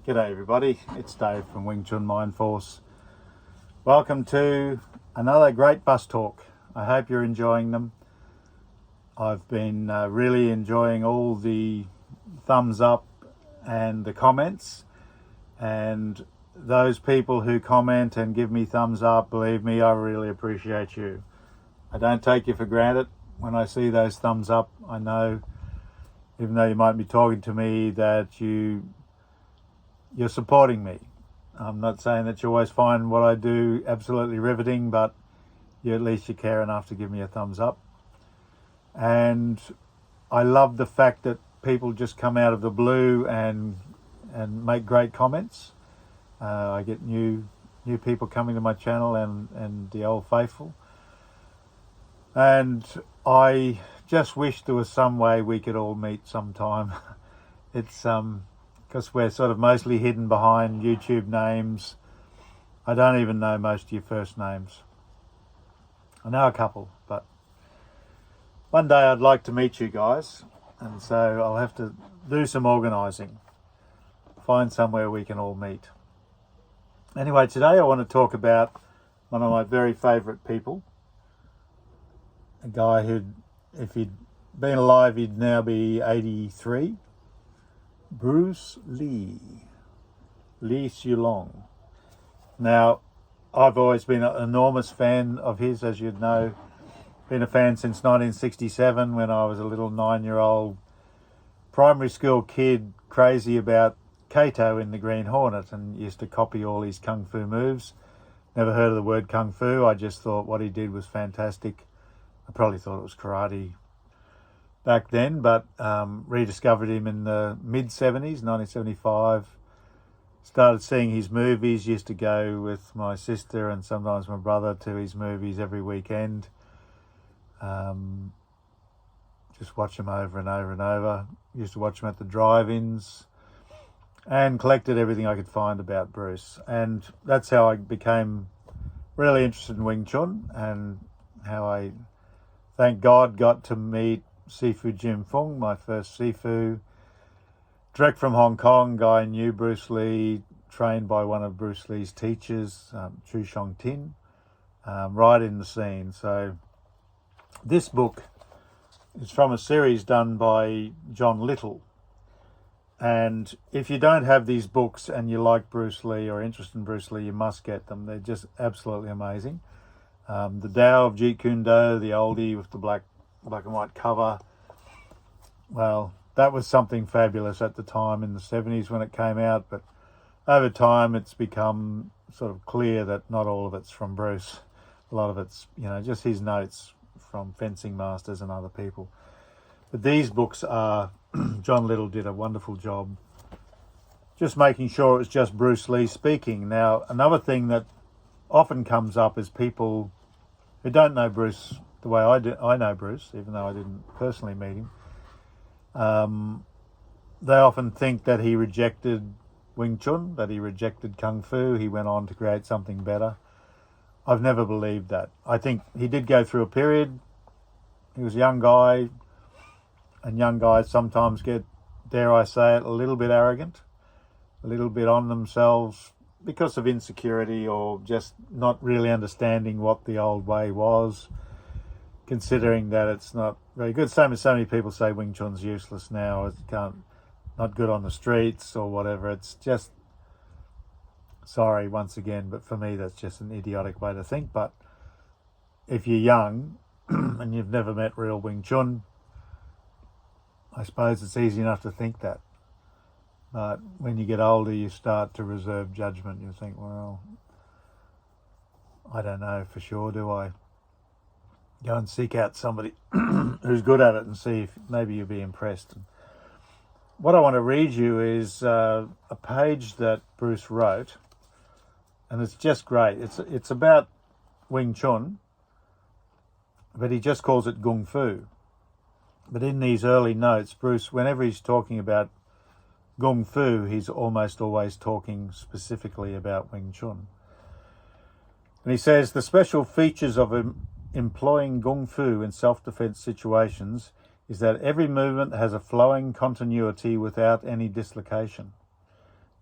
G'day everybody, it's Dave from Wing Chun Mind Force. Welcome to another great bus talk. I hope you're enjoying them. I've been really enjoying all the thumbs up and the comments, and those people who comment and give me thumbs up, believe me, I really appreciate you. I don't take you for granted. When I see those thumbs up, I know, even though you might be talking to me, that you're supporting me. I'm not saying that you always find what I do absolutely riveting, but at least you care enough to give me a thumbs up. And I love the fact that people just come out of the blue and make great comments. I get new people coming to my channel and the old faithful. And I just wish there was some way we could all meet sometime. It's because we're sort of mostly hidden behind YouTube names. I don't even know most of your first names. I know a couple, but one day I'd like to meet you guys, and so I'll have to do some organising, find somewhere we can all meet. Anyway, today I want to talk about one of my very favourite people, a guy who, if he'd been alive, he'd now be 83. Bruce Lee Siulong. Now, I've always been an enormous fan of his, as you'd know. Been a fan since 1967 when I was a little 9-year-old primary school kid crazy about Kato in the Green Hornet and used to copy all his kung fu moves. Never heard of the word kung fu. I just thought what he did was fantastic. I probably thought it was karate back then, but rediscovered him in the mid-70s, 1975. Started seeing his movies, used to go with my sister and sometimes my brother to his movies every weekend. Just watch them over and over and over. Used to watch them at the drive-ins and collected everything I could find about Bruce. And that's how I became really interested in Wing Chun, and how I, thank God, got to meet Sifu Jim Fung, my first Sifu, direct from Hong Kong. Guy knew Bruce Lee, trained by one of Bruce Lee's teachers, Chu Shong Tin, right in the scene. So this book is from a series done by John Little. And if you don't have these books and you like Bruce Lee or interested in Bruce Lee, you must get them. They're just absolutely amazing. The Tao of Jeet Kune Do, the oldie with the black and white cover. Well, that was something fabulous at the time in the 70s when it came out, but over time it's become sort of clear that not all of it's from Bruce. A lot of it's, just his notes from fencing masters and other people. But these books are, John Little did a wonderful job just making sure it was just Bruce Lee speaking. Now, another thing that often comes up is people who don't know Bruce the way I know Bruce, even though I didn't personally meet him. They often think that he rejected Wing Chun, that he rejected Kung Fu. He went on to create something better. I've never believed that. I think he did go through a period. He was a young guy, and young guys sometimes get, dare I say it, a little bit arrogant, a little bit on themselves because of insecurity or just not really understanding what the old way was, considering that it's not very good. Same as so many people say Wing Chun's useless now, it not good on the streets or whatever. It's just, sorry once again, but for me that's just an idiotic way to think. But if you're young and you've never met real Wing Chun, I suppose it's easy enough to think that. But when you get older, you start to reserve judgment. You think, well, I don't know for sure, do I? Go and seek out somebody who's good at it and see if maybe you'll be impressed. What I want to read you is a page that Bruce wrote, and it's just great. It's about Wing Chun, but he just calls it Gung Fu. But in these early notes, Bruce, whenever he's talking about Gung Fu, he's almost always talking specifically about Wing Chun. And he says, the special features of employing Gung Fu in self-defense situations is that every movement has a flowing continuity without any dislocation.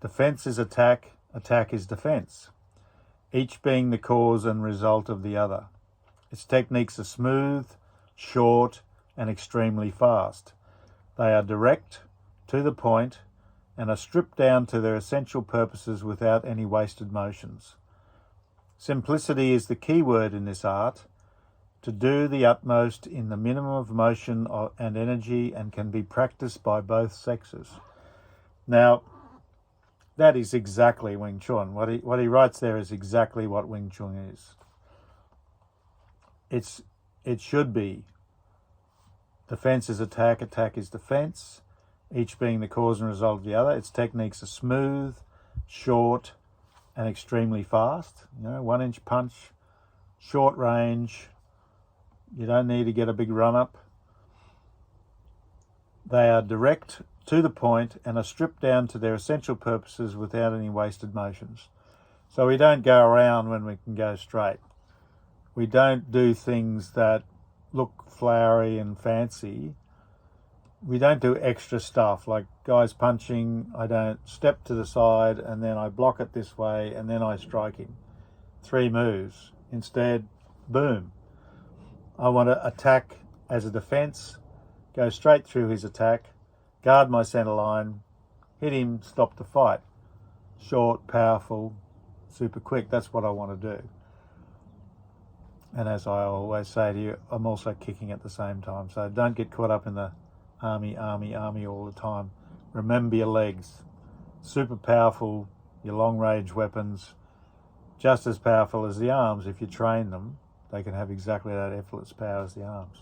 Defense is attack, attack is defense, each being the cause and result of the other. Its techniques are smooth, short, and extremely fast. They are direct, to the point, and are stripped down to their essential purposes without any wasted motions. Simplicity is the key word in this art, to do the utmost in the minimum of motion and energy, and can be practiced by both sexes. Now, that is exactly Wing Chun. What he writes there is exactly what Wing Chun is. It should be defense is attack, attack is defense, each being the cause and result of the other. Its techniques are smooth, short, and extremely fast. 1-inch punch, short range. You don't need to get a big run-up. They are direct, to the point, and are stripped down to their essential purposes without any wasted motions. So we don't go around when we can go straight. We don't do things that look flowery and fancy. We don't do extra stuff like guys punching. I don't step to the side and then I block it this way and then I strike him. 3 moves. Instead, boom. I want to attack as a defense, go straight through his attack, guard my center line, hit him, stop the fight. Short, powerful, super quick. That's what I want to do. And as I always say to you, I'm also kicking at the same time. So don't get caught up in the army all the time. Remember your legs. Super powerful, your long-range weapons, just as powerful as the arms. If you train them, they can have exactly that effortless power as the arms.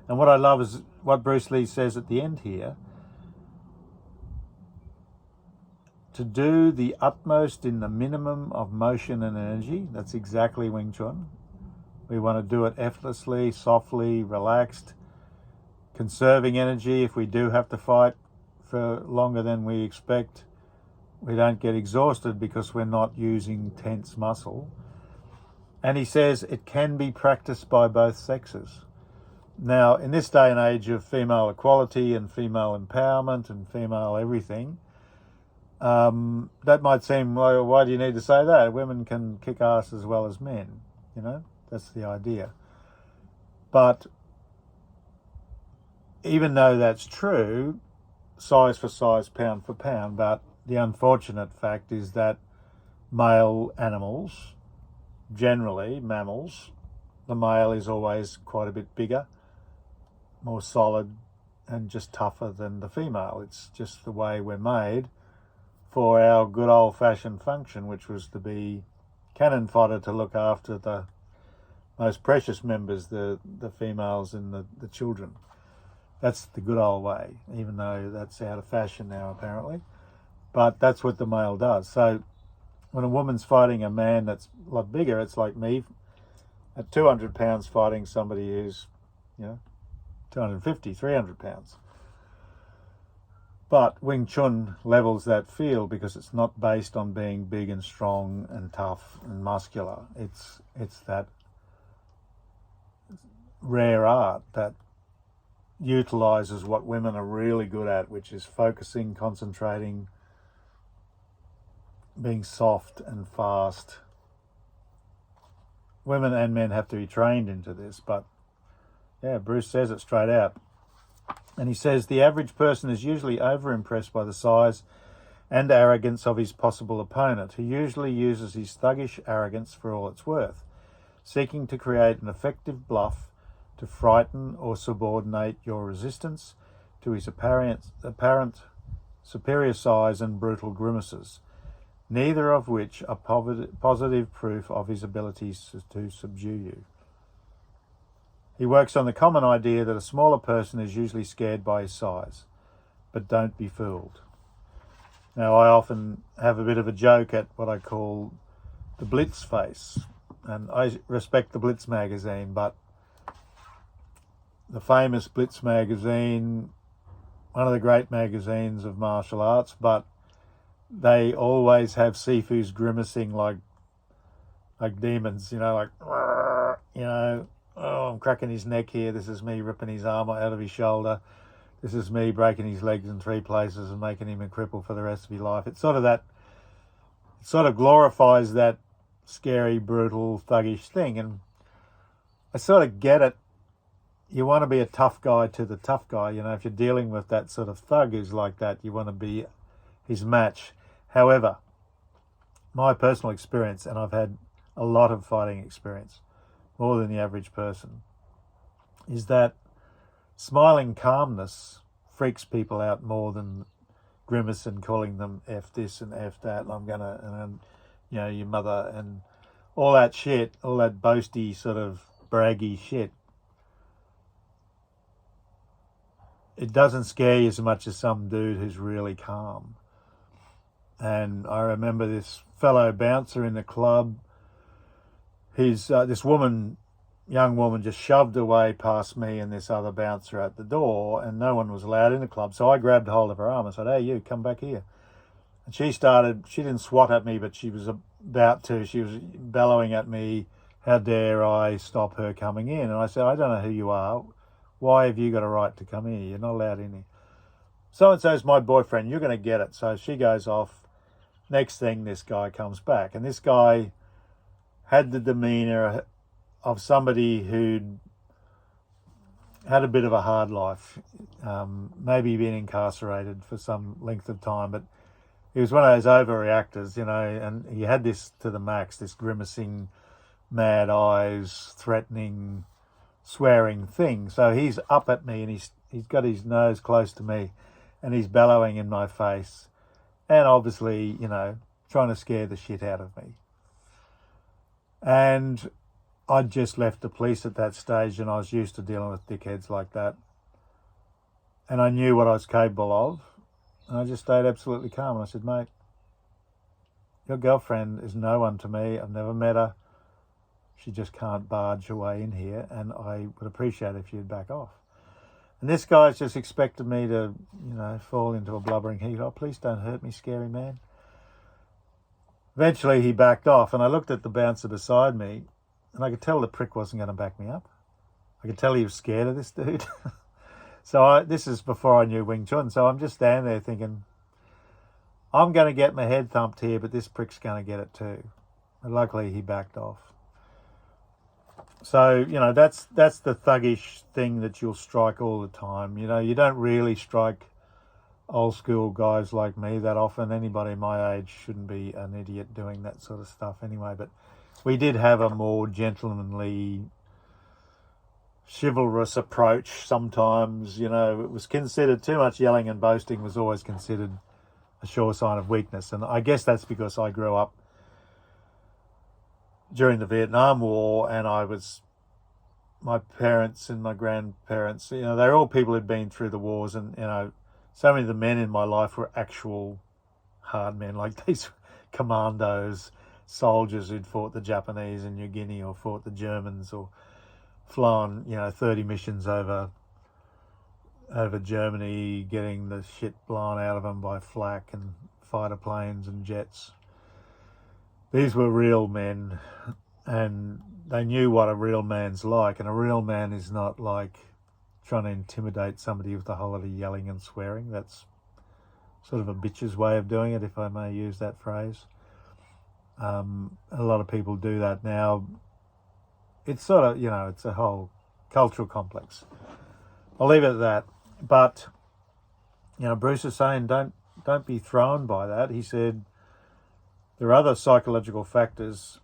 And what I love is what Bruce Lee says at the end here. To do the utmost in the minimum of motion and energy. That's exactly Wing Chun. We want to do it effortlessly, softly, relaxed, conserving energy. If we do have to fight for longer than we expect, we don't get exhausted because we're not using tense muscle. And he says it can be practiced by both sexes. Now, in this day and age of female equality and female empowerment and female everything, that might seem, well, why do you need to say that? Women can kick ass as well as men, that's the idea. But even though that's true, size for size, pound for pound, but the unfortunate fact is that male animals, generally mammals, the male is always quite a bit bigger, more solid, and just tougher than the female. It's just the way we're made for our good old-fashioned function, which was to be cannon fodder, to look after the most precious members, the females and the children. That's the good old way, even though that's out of fashion now apparently. But that's what the male does. So when a woman's fighting a man that's a lot bigger, it's like me at 200 pounds fighting somebody who's, 250, 300 pounds. But Wing Chun levels that field because it's not based on being big and strong and tough and muscular. It's that rare art that utilizes what women are really good at, which is focusing, concentrating, being soft and fast. Women and men have to be trained into this, but yeah, Bruce says it straight out. And he says the average person is usually over-impressed by the size and arrogance of his possible opponent, who usually uses his thuggish arrogance for all it's worth, seeking to create an effective bluff to frighten or subordinate your resistance to his apparent superior size and brutal grimaces, neither of which are positive proof of his abilities to subdue you. He works on the common idea that a smaller person is usually scared by his size, but don't be fooled. Now, I often have a bit of a joke at what I call the Blitz Face, and I respect the Blitz magazine, but the famous Blitz magazine, one of the great magazines of martial arts, but they always have Sifu's grimacing like demons, oh, I'm cracking his neck here. This is me ripping his arm out of his shoulder. this is me breaking his legs in 3 places and making him a cripple for the rest of his life. It's sort of that, it sort of glorifies that scary, brutal, thuggish thing. And I sort of get it. You want to be a tough guy to the tough guy. You know, if you're dealing with that sort of thug who's like that, you want to be his match. However, my personal experience, and I've had a lot of fighting experience, more than the average person, is that smiling calmness freaks people out more than grimace and calling them F this and F that, and I'm gonna, and you know, your mother, and all that shit, all that boasty sort of braggy shit. It doesn't scare you as much as some dude who's really calm. And I remember this fellow bouncer in the club. This young woman just shoved away past me and this other bouncer at the door, and no one was allowed in the club. So I grabbed hold of her arm and said, "Hey, you, come back here." And she didn't swat at me, but she was about to. She was bellowing at me, "How dare I stop her coming in?" And I said, "I don't know who you are. Why have you got a right to come here? You're not allowed in here." "So-and-so's my boyfriend. You're going to get it." So she goes off. Next thing, this guy comes back. And this guy had the demeanour of somebody who'd had a bit of a hard life, maybe been incarcerated for some length of time, but he was one of those overreactors, you know, and he had this to the max, this grimacing, mad eyes, threatening, swearing thing. So he's up at me and he's got his nose close to me and he's bellowing in my face and obviously, you know, trying to scare the shit out of me. And I'd just left the police at that stage and I was used to dealing with dickheads like that. And I knew what I was capable of. And I just stayed absolutely calm. And I said, "Mate, your girlfriend is no one to me. I've never met her. She just can't barge her way in here. And I would appreciate it if you'd back off." And this guy's just expected me to, you know, fall into a blubbering heap. "Oh, please don't hurt me, scary man." Eventually he backed off and I looked at the bouncer beside me and I could tell the prick wasn't going to back me up. I could tell he was scared of this dude. So this is before I knew Wing Chun. So I'm just standing there thinking, I'm going to get my head thumped here, but this prick's going to get it too. And luckily he backed off. So, you know, that's the thuggish thing that you'll strike all the time. You know, you don't really strike old school guys like me that often. Anybody my age shouldn't be an idiot doing that sort of stuff anyway. But we did have a more gentlemanly, chivalrous approach sometimes. You know, it was considered too much yelling and boasting was always considered a sure sign of weakness. And I guess that's because I grew up during the Vietnam War and my parents and my grandparents, you know, they're all people who'd been through the wars, and, you know, so many of the men in my life were actual hard men, like these commandos, soldiers who'd fought the Japanese in New Guinea or fought the Germans or flown, you know, 30 missions over Germany, getting the shit blown out of them by flak and fighter planes and jets. These were real men and they knew what a real man's like, and a real man is not like trying to intimidate somebody with a whole lot of yelling and swearing. That's sort of a bitch's way of doing it, if I may use that phrase. A lot of people do that now. It's sort of, you know, it's a whole cultural complex. I'll leave it at that. But, you know, Bruce is saying don't be thrown by that. He said there are other psychological factors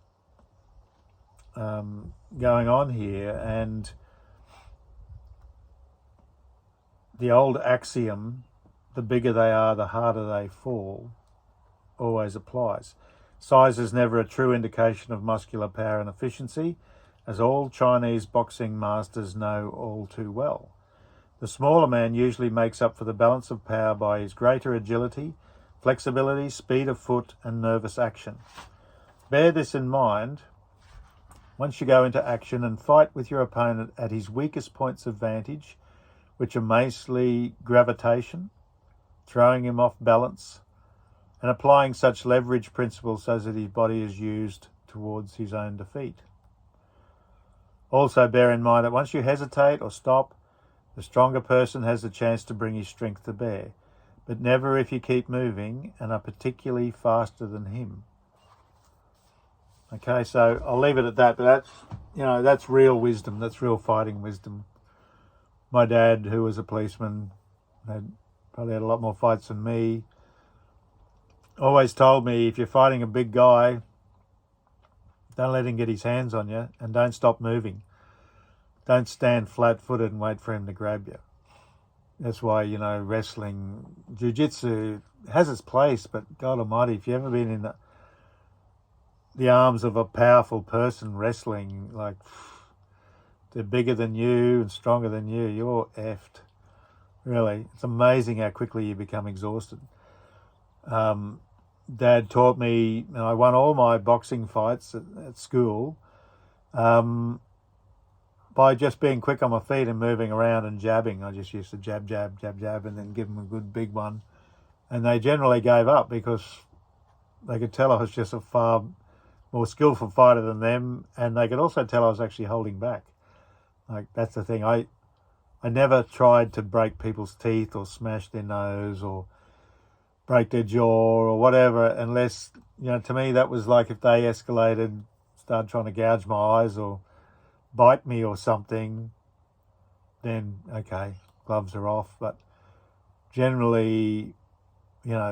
going on here, and the old axiom, the bigger they are, the harder they fall, always applies. Size is never a true indication of muscular power and efficiency, as all Chinese boxing masters know all too well. The smaller man usually makes up for the balance of power by his greater agility, flexibility, speed of foot, and nervous action. Bear this in mind once you go into action and fight with your opponent at his weakest points of vantage, which are mostly gravitation, throwing him off balance, and applying such leverage principles so that his body is used towards his own defeat. Also bear in mind that once you hesitate or stop, The stronger person has the chance to bring his strength to bear, but never if you keep moving and are particularly faster than him. Okay, so I'll leave it at that, but that's real wisdom. That's real fighting wisdom. My dad, who was a policeman, probably had a lot more fights than me, always told me, if you're fighting a big guy, don't let him get his hands on you and don't stop moving. Don't stand flat-footed and wait for him to grab you. That's why, wrestling, jiu-jitsu has its place, but God almighty, if you've ever been in the arms of a powerful person wrestling, like they're bigger than you and stronger than you, you're effed. Really, it's amazing how quickly you become exhausted. Dad taught me, and I won all my boxing fights at school by just being quick on my feet and moving around and jabbing. I just used to jab, jab, jab, jab, and then give them a good big one. And they generally gave up because they could tell I was just a far more skillful fighter than them, and they could also tell I was actually holding back. Like, that's the thing. I never tried to break people's teeth or smash their nose or break their jaw or whatever, unless, to me that was like if they escalated, started trying to gouge my eyes or bite me or something, then okay, gloves are off. But generally,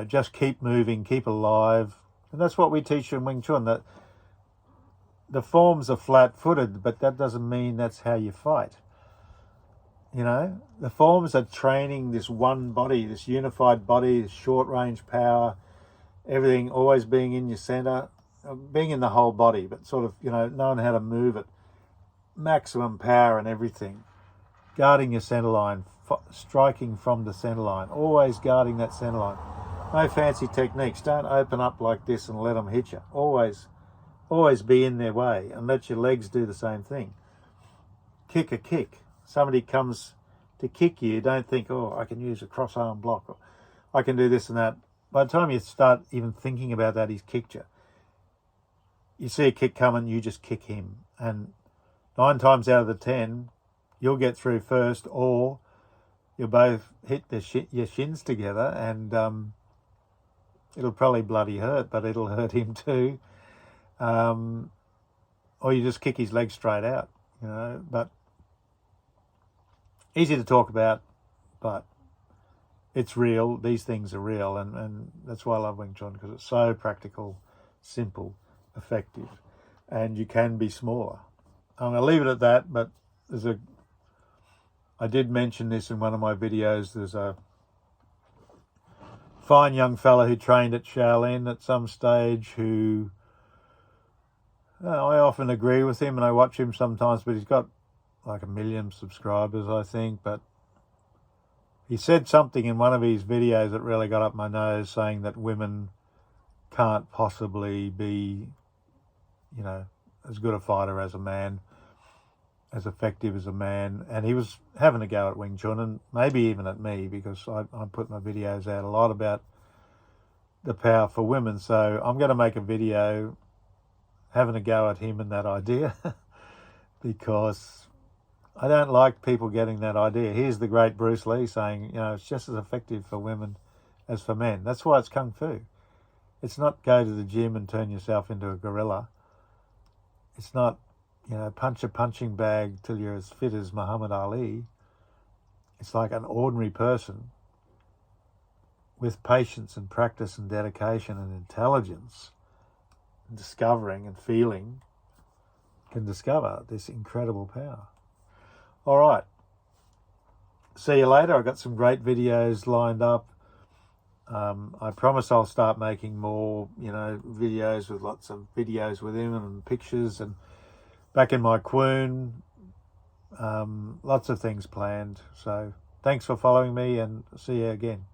just keep moving, keep alive. And that's what we teach you in Wing Chun, that the forms are flat-footed, but that doesn't mean that's how you fight. The forms are training this one body, this unified body, this short-range power, everything always being in your center, being in the whole body, but sort of, knowing how to move it. Maximum power and everything. Guarding your center line, striking from the center line, always guarding that center line. No fancy techniques. Don't open up like this and let them hit you. Always be in their way and let your legs do the same thing. Kick a kick. Somebody comes to kick you, don't think, oh, I can use a cross-arm block, or I can do this and that. By the time you start even thinking about that, he's kicked you. You see a kick coming, you just kick him. And 9 times out of the 10, you'll get through first, or you'll both hit your shins together, and it'll probably bloody hurt, but it'll hurt him too. Or you just kick his leg straight out, but easy to talk about, but it's real. These things are real, and that's why I love Wing Chun, because it's so practical, simple, effective, and you can be smaller. I'm going to leave it at that, but I did mention this in one of my videos. There's a fine young fella who trained at Shaolin at some stage who, I often agree with him and I watch him sometimes, but he's got like 1 million subscribers, I think. But he said something in one of his videos that really got up my nose, saying that women can't possibly be, as good a fighter as a man, as effective as a man. And he was having a go at Wing Chun, and maybe even at me, because I put my videos out a lot about the power for women. So I'm going to make a video having a go at him and that idea because I don't like people getting that idea. Here's the great Bruce Lee saying, it's just as effective for women as for men. That's why it's Kung Fu. It's not go to the gym and turn yourself into a gorilla. It's not, punch a punching bag till you're as fit as Muhammad Ali. It's like an ordinary person with patience and practice and dedication and intelligence, and discovering and feeling, can discover this incredible power. All right. See you later. I've got some great videos lined up. I promise I'll start making more, videos with lots of videos with him and pictures, and back in my Kwoon. Lots of things planned. So thanks for following me, and see you again.